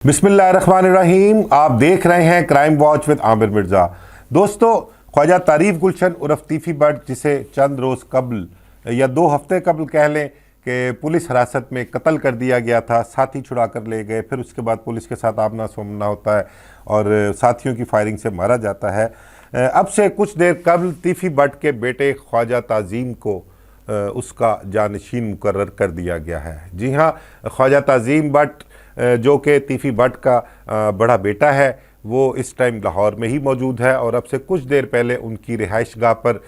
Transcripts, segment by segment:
बिस्मिल्लाहिर्रहमानिर्रहीम। आप देख रहे हैं crime watch with Aamir Mirza. दोस्तों, ख्वाजा तारीफ गुलशन उर्फ तीफी बट, जिसे चंद रोज़ कबल या 2 हफ्ते कबल कह लें कि पुलिस हिरासत में कत्ल कर दिया गया था, साथी छुड़ा कर ले गए, फिर उसके बाद पुलिस के साथ आमना सामना होता है और साथियों की फायरिंग से मारा जाता है। अब से कुछ देर कबल तीफी बट के बेटे ख्वाजा ताज़ीम को उसका जानशीन मुकर्रर कर दिया गया है। जी हाँ, ख्वाजा ताज़ीम बट जो कि तीफी बट का बड़ा बेटा है, वो इस टाइम लाहौर में ही मौजूद है और अब से कुछ देर पहले उनकी रिहाइश गाह पर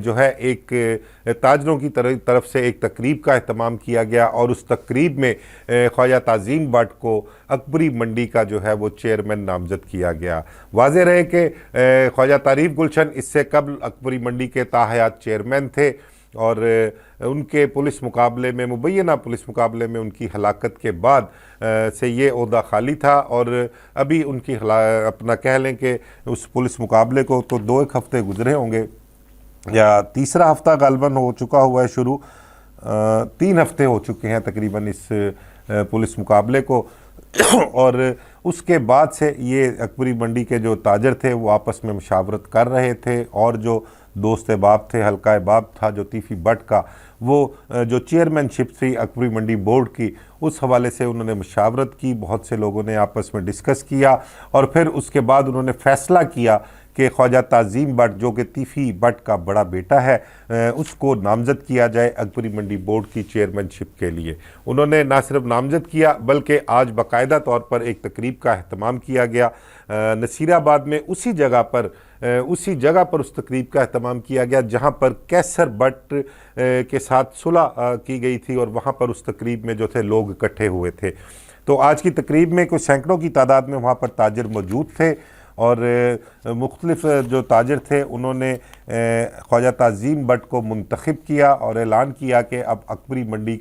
जो है एक ताजरों की तरफ से एक तकरीब का अहतमाम किया गया और उस तकरीब में ख्वाजा ताज़ीम बट को अकबरी मंडी का जो है वो चेयरमैन नामज़द किया गया। वाज़ेह रहे कि ख्वाजा तारीफ गुलशन इससे कबल अकबरी मंडी के ताहयात चेयरमैन थे और उनके पुलिस मुकाबले में, मुबैना पुलिस मुकाबले में उनकी हलाकत के बाद से ये ओहदा खाली था और अभी उनकी अपना कह लें कि उस पुलिस मुकाबले को तो 2-1 हफ़्ते गुजरे होंगे या तीसरा हफ़्ता गालबन हो चुका हुआ है शुरू। 3 हफ़्ते हो चुके हैं तकरीबन इस पुलिस मुकाबले को और उसके बाद से ये अकबरी मंडी के जो ताजर थे वो आपस में मशावरत कर रहे थे और जो दोस्त बाब थे, हल्का बाब था जो तीफी बट का, वो जो चेयरमैनशिप थी अकबरी मंडी बोर्ड की, उस हवाले से उन्होंने मशावरत की। बहुत से लोगों ने आपस में डिस्कस किया और फिर उसके बाद उन्होंने फ़ैसला किया कि ख्वाजा ताज़ीम बट जो कि तीफी बट का बड़ा बेटा है उसको नामज़द किया जाए अकबरी मंडी बोर्ड की चेयरमैनशिप के लिए। उन्होंने ना सिर्फ नामज़द किया बल्कि आज बाकायदा तौर पर एक तकरीब का अहतमाम किया गया नसीराबाद में। उसी जगह पर उस तकरीब का अहतमाम किया गया जहाँ पर कैसर बट के साथ सुलह की गई थी और वहाँ पर उस तकरीब में जो थे लोग इकट्ठे हुए थे। तो आज की तकरीब में कुछ सैकड़ों की तादाद में वहाँ पर ताजर मौजूद थे और मुख्तलिफ जो ताजर थे उन्होंने ख्वाजा ताज़ीम बट को मुंतखब किया और ऐलान किया कि अब अकबरी मंडी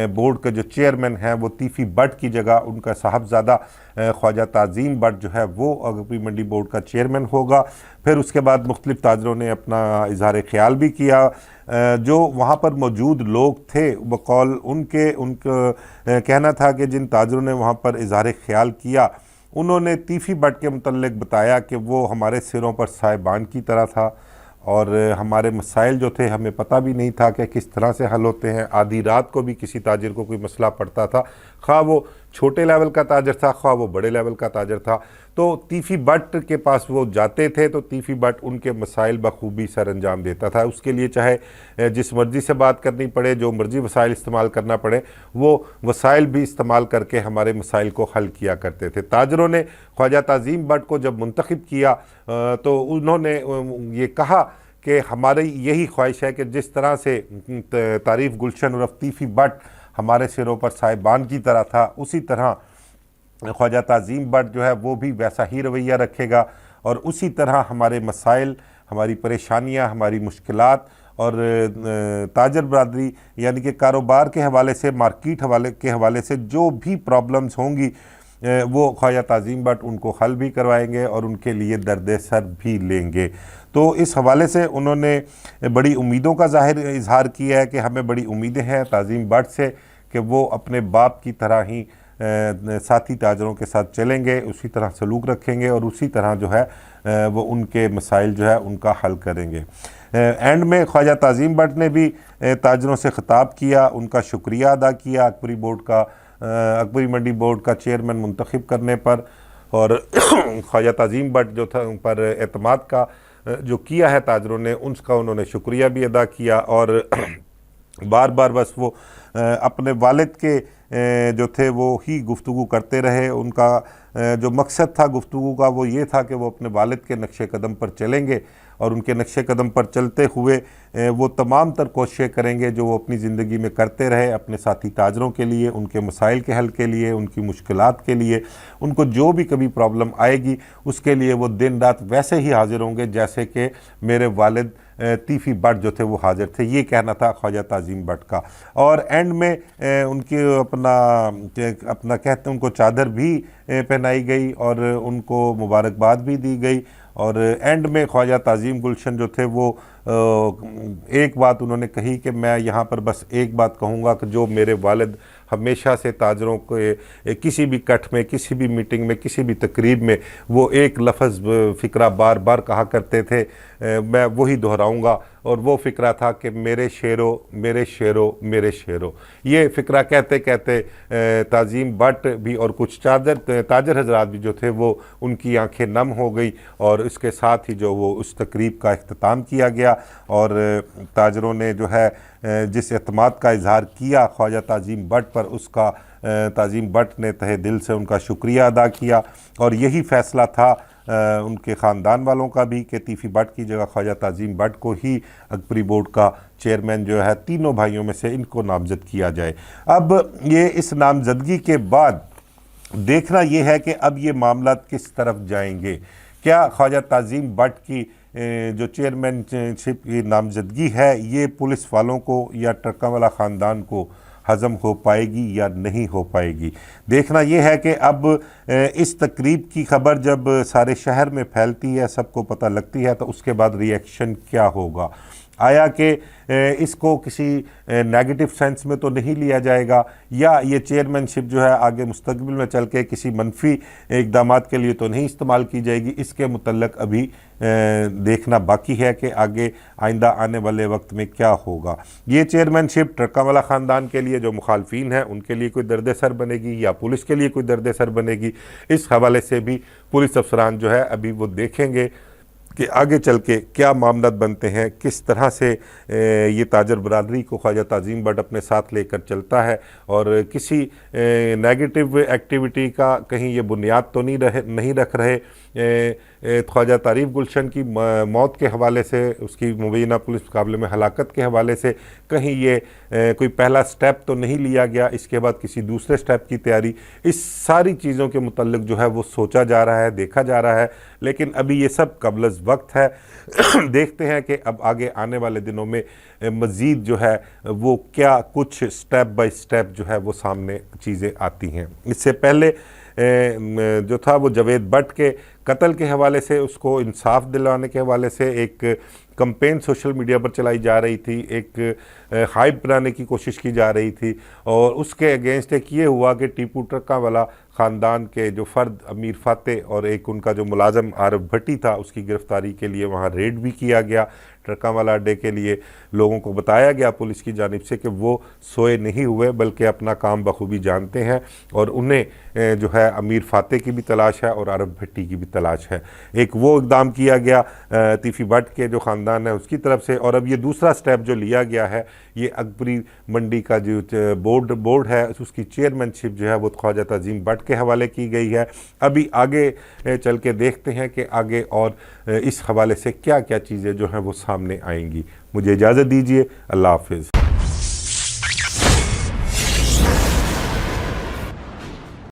बोर्ड के जो चेयरमैन हैं वो तीफी बट की जगह उनका साहबजादा ख्वाजा ताज़ीम बट जो है वो अकबरी मंडी बोर्ड का चेयरमैन होगा। फिर उसके बाद मुख्तलिफ ताजरों ने अपना इजहार ख्याल भी किया। जो वहाँ पर मौजूद लोग थे बकौल उनका कहना था कि जिन ताजरों ने वहाँ पर इजहार ख्याल किया उन्होंने तीफी बट के मुतल्लिक बताया कि वो हमारे सिरों पर साहिबान की तरह था और हमारे मसाइल जो थे हमें पता भी नहीं था कि किस तरह से हल होते हैं। आधी रात को भी किसी ताजिर को कोई मसला पड़ता था, खा वो छोटे लेवल का ताजर था, खा वो बड़े लेवल का ताजर था, तो तीफी बट के पास वो जाते थे तो तीफी बट उनके मसाइल बखूबी सर अंजाम देता था। उसके लिए चाहे जिस मर्ज़ी से बात करनी पड़े, जो मर्ज़ी वसाइल इस्तेमाल करना पड़े, वो वसाइल भी इस्तेमाल करके हमारे मसाइल को हल किया करते थे। ताजरों ने ख्वाजा ताज़ीम बट को जब मुंतखब किया तो उन्होंने ये कहा कि हमारी यही ख्वाहिश है कि जिस तरह से तारीफ गुलशन उर्फ तीफी बट हमारे सिरों पर साहिबान की तरह था, उसी तरह ख्वाजा ताज़ीम बट जो है वो भी वैसा ही रवैया रखेगा और उसी तरह हमारे मसाइल, हमारी परेशानियां, हमारी मुश्किलात और ताजर बरादरी यानी कि कारोबार के हवाले से, मार्केट के हवाले से जो भी प्रॉब्लम्स होंगी वो ख्वाजा ताज़ीम बट उनको हल भी करवाएंगे और उनके लिए दर्द सर भी लेंगे। तो इस हवाले से उन्होंने बड़ी उम्मीदों का इजहार किया है कि हमें बड़ी उम्मीदें हैं ताज़ीम बट से कि वो अपने बाप की तरह ही साथी ताजरों के साथ चलेंगे, उसी तरह सलूक रखेंगे और उसी तरह जो है वो उनके मसाइल जो है उनका हल करेंगे। एंड में ख्वाजा ताज़ीम बट ने भी ताजरों से ख़िताब किया, उनका शुक्रिया अदा किया अकबरी मंडी बोर्ड का चेयरमैन मुंतखब करने पर और ख्वाजा ताज़ीम बट जो था उन पर एतमाद का जो किया है ताजरों ने, उसका उन्होंने शुक्रिया भी अदा किया और बार बार बस वो अपने वालिद के जो थे वो ही गुफ्तगू करते रहे। उनका जो मकसद था गुफ्तगू का वो ये था कि वो अपने वालिद के नक्शे कदम पर चलेंगे और उनके नक्शे कदम पर चलते हुए वो तमाम तर कोशिशें करेंगे जो वो अपनी ज़िंदगी में करते रहे अपने साथी ताजरों के लिए, उनके मसाइल के हल के लिए, उनकी मुश्किलात के लिए। उनको जो भी कभी प्रॉब्लम आएगी उसके लिए वो दिन रात वैसे ही हाजिर होंगे जैसे कि मेरे वालिद तीफी बट जो थे वो हाजिर थे। ये कहना था ख्वाजा ताज़ीम बट का। और एंड में उनकी अपना कहते उनको चादर भी पहनाई गई और उनको मुबारकबाद भी दी गई और एंड में ख्वाजा ताज़ीम गुलशन जो थे वो ایک بات انہوں نے کہی کہ میں یہاں پر بس ایک بات کہوں گا کہ جو میرے والد ہمیشہ سے تاجروں کو کسی بھی کٹ میں، کسی بھی میٹنگ میں، کسی بھی تقریب میں وہ ایک لفظ فقرہ بار بار کہا کرتے تھے، میں وہی دہراؤں گا، اور وہ فقرہ تھا کہ میرے شیرو میرے شیرو میرے شیرو۔ یہ فقرہ کہتے کہتے تعظیم بٹ بھی اور کچھ تاجر حضرات بھی جو تھے وہ ان کی آنکھیں نم ہو گئی، اور اس کے ساتھ ہی جو وہ اس تقریب کا اختتام کیا گیا، اور تاجروں نے جو ہے جس اعتماد کا اظہار کیا خواجہ تعظیم بٹ پر، اس کا تعظیم بٹ نے تہہ دل سے ان کا شکریہ ادا کیا، اور یہی فیصلہ تھا ان کے خاندان والوں کا بھی کہ تیفی بٹ کی جگہ خواجہ تعظیم بٹ کو ہی اکبری بورڈ کا چیئرمین جو ہے تینوں بھائیوں میں سے ان کو نامزد کیا جائے۔ اب یہ اس نامزدگی کے بعد دیکھنا یہ ہے کہ اب یہ معاملات کس طرف جائیں گے۔ کیا خواجہ تعظیم بٹ کی جو چیئرمین شپ کی نامزدگی ہے یہ پولیس والوں کو یا ٹرکا والا خاندان کو ہضم ہو پائے گی یا نہیں ہو پائے گی؟ دیکھنا یہ ہے کہ اب اس تقریب کی خبر جب سارے شہر میں پھیلتی ہے، سب کو پتہ لگتی ہے، تو اس کے بعد ری ایکشن کیا ہوگا؟ آیا کہ اس کو کسی نیگیٹو سینس میں تو نہیں لیا جائے گا، یا یہ چیئرمین شپ جو ہے آگے مستقبل میں چل کے کسی منفی اقدامات کے لیے تو نہیں استعمال کی جائے گی؟ اس کے متعلق ابھی دیکھنا باقی ہے کہ آگے آئندہ آنے والے وقت میں کیا ہوگا۔ یہ چیئرمین شپ ٹرکا والا خاندان کے لیے جو مخالفین ہیں ان کے لیے کوئی درد سر بنے گی یا پولیس کے لیے کوئی درد سر بنے گی؟ اس حوالے سے بھی پولیس افسران جو ہے ابھی وہ دیکھیں گے کہ آگے چل کے کیا معاملات بنتے ہیں، کس طرح سے یہ تاجر برادری کو خواجہ تعظیم بٹ اپنے ساتھ لے کر چلتا ہے، اور کسی نیگیٹو ایکٹیویٹی کا کہیں یہ بنیاد تو نہیں رکھ رہے۔ خواجہ تعریف گلشن کی موت کے حوالے سے، اس کی مبینہ پولیس مقابلے میں ہلاکت کے حوالے سے کہیں یہ کوئی پہلا سٹیپ تو نہیں لیا گیا، اس کے بعد کسی دوسرے سٹیپ کی تیاری؟ اس ساری چیزوں کے متعلق جو ہے وہ سوچا جا رہا ہے، دیکھا جا رہا ہے، لیکن ابھی یہ سب قبل از وقت ہے۔ دیکھتے ہیں کہ اب آگے آنے والے دنوں میں مزید جو ہے وہ کیا کچھ سٹیپ بائی سٹیپ جو ہے وہ سامنے چیزیں آتی ہیں۔ اس سے پہلے جو تھا وہ جاوید بٹ کے قتل کے حوالے سے، اس کو انصاف دلانے کے حوالے سے ایک کمپین سوشل میڈیا پر چلائی جا رہی تھی، ایک ہائپ بنانے کی کوشش کی جا رہی تھی، اور اس کے اگینسٹ ایک یہ ہوا کہ ٹیپو ٹرکا والا خاندان کے جو فرد امیر فاتح اور ایک ان کا جو ملازم عارف بھٹی تھا، اس کی گرفتاری کے لیے وہاں ریڈ بھی کیا گیا۔ ٹرکا والا اڈے کے لیے لوگوں کو بتایا گیا پولیس کی جانب سے کہ وہ سوئے نہیں ہوئے بلکہ اپنا کام بخوبی جانتے ہیں، اور انہیں جو ہے امیر فاتح کی بھی تلاش ہے اور عارف بھٹی کی بھی تلاش ہے۔ ایک وہ اقدام کیا گیا تیفی بٹ کے جو خاندان ہے اس کی طرف سے، اور اب یہ دوسرا سٹیپ جو لیا گیا ہے، یہ اکبری منڈی کا جو بورڈ ہے اس کی چیئرمین شپ جو ہے وہ خواجہ تعظیم بٹ کے حوالے کی گئی ہے۔ ابھی آگے چل کے دیکھتے ہیں کہ آگے اور اس حوالے سے کیا کیا چیزیں جو ہیں وہ سامنے آئیں گی۔ مجھے اجازت دیجیے، اللہ حافظ۔